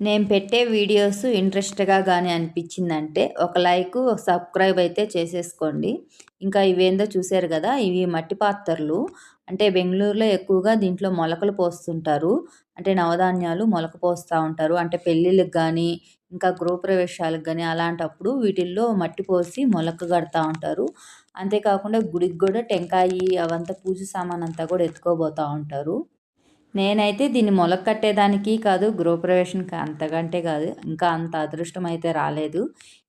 నేను పెట్టే వీడియోస్ ఇంట్రెస్ట్‌గా గాని అనిపించిందంటే ఒక లైక్, ఒక సబ్స్క్రైబ్ అయితే చేసేసుకోండి. ఇంకా ఇవేందో చూసారు గదా! ఇవి మట్టి పాత్రలు. అంటే బెంగుళూరులో ఎక్కువగా దీంట్లో మొలకలు పోస్తుంటారు. అంటే నవధాన్యాలు మొలక పోస్తా ఉంటారు. అంటే పెళ్ళిళ్ళకి గానీ, ఇంకా గృహప్రవేశాలకు గానీ అలాంటప్పుడు వీటిల్లో మట్టి పోసి మొలక గడతా ఉంటారు. అంతేకాకుండా గుడికి గూడా టెంకాయి అవంతా పూజ సామానంతా గూడా ఎత్తుకోబోతా ఉంటారు. నేనైతే దీన్ని మొలకట్టేదానికి కాదు, గృహప్రవేశానికి అంతకంటే కాదు. ఇంకా అంత అదృష్టం అయితే రాలేదు.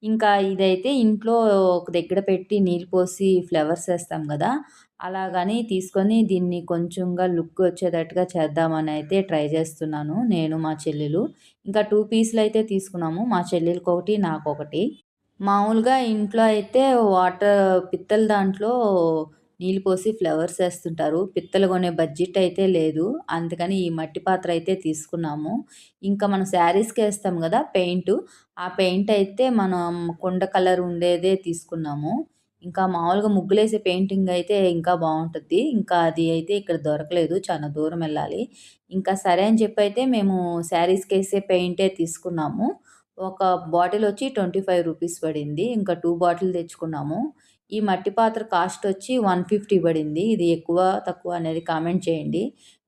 ఇంకా ఇదైతే ఇంట్లో ఒక దగ్గర పెట్టి నీళ్ళు పోసి ఫ్లవర్స్ ఏస్తాం గదా! అలాగని తీసుకొని దీన్ని కొంచెంగా లుక్ వచ్చేటట్టుగా చేద్దామనయితే ట్రై చేస్తున్నాను నేను, మా చెల్లెలు. ఇంకా 2 పీసులయితే తీసుకున్నాము. మా చెల్లెలికొకటి, నాకొకటి. మామూలుగా ఇంట్లో అయితే పిత్తల దాంట్లో నీళ్ళు పోసి ఫ్లవర్స్ ఏస్తుంటారు. పిత్తలు కొనే బడ్జెట్ అయితే లేదు. అందుకని ఈ మట్టి పాత్ర అయితే తీసుకున్నాము. ఇంకా మనం శారీస్‌కేస్తాం గదా! పెయింటు. ఆ పెయింట్ అయితే మనం కుండ కలర్ ఉండేదే తీసుకున్నాము. ఇంకా మామూలుగా ముగ్గులేసే పెయింటింగ్ అయితే ఇంకా బావుంటది. ఇంకా అది అయితే ఇక్కడ దొరకలేదు. చాలా దూరం ఎళ్ళాలి. ఇంకా సరే అని చెప్పైతే మేము శారీస్‌కేసే పెయింటే తీసుకున్నాము. ఒక బాటిలొచ్చి రూ. 25 పడింది. ఇంకా 2 బాటిల్ తెచ్చుకున్నాము. ఈ మట్టి పాత్ర కాస్టొచ్చి 150 పడింది. ఇది ఎక్కువ, తక్కువ అనేది కామెంట్ చేయండి.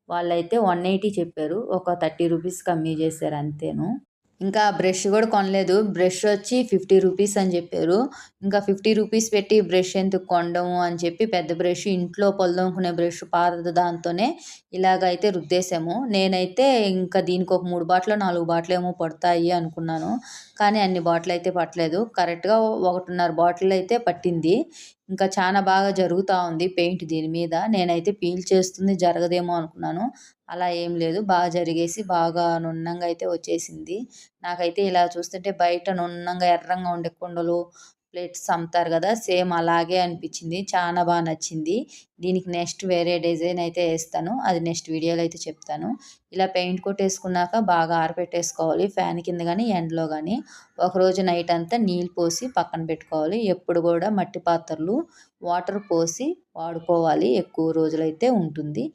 వాళ్ళైతే 180 చెప్పారు. ఒక రూ. 30 కమ్మీ చేశారు అంతేను. ఇంకా బ్రష్ గూడా కొనలేదు. బ్రషొచ్చి రూ. 50 అని జెప్పారు. ఇంకా రూ. 50 పెట్టి బ్రష్ ఎందుకు కొనడము అని చెప్పి పెద్ద బ్రష్, ఇంట్లో పళ్ళు తోముకునే బ్రష్ పాతది దాంతోనే ఇలాగైతే రుద్దేశాము. నేనైతే ఇంకా దీనికొక 3 బాటలో, 4 బాటలేమో పడతాయి అనుకున్నాను. కానీ అన్ని బాటలయితే పట్టలేదు. కరెక్ట్‌గా 1.5 బాటిలయితే పట్టింది. ఇంకా చానా బాగా జరుగుతా ఉంది పెయింట్ దీని మీద. నేనైతే పీల్చేస్తుంది జరగదేమో అనుకున్నాను. అలా ఏం లేదు. జరిగేసి బాగా నున్నంగా అయితే వచ్చేసింది. నాకైతే ఇలా చూస్తుంటే బయట నున్నంగా ఎర్రంగా ఉండే కుండలు, ప్లేట్స్ అమ్ముతారు గదా! సేమ్ అలాగే అనిపిచ్చింది. చానా నచ్చింది. దీనికి నెక్స్ట్ వేరే డిజైన్ అయితే ఏస్తాను. అది నెక్స్ట్ వీడియోలో అయితే చెప్తాను. ఇలా పెయింట్ కొట్టేసుకున్నాక బాగా ఆరబెట్టేసుకోవాలి. ఫ్యాన్ కింద గానీ, ఎండలో గానీ. ఒకరోజు నైట్ అంతా నీళ్ళు పోసి పక్కన పెట్టుకోవాలి. ఎప్పుడు గూడా మట్టి పాత్రలు వాటర్ పోసి వాడుకోవాలి. ఎక్కువ రోజులైతే ఉంటుంది.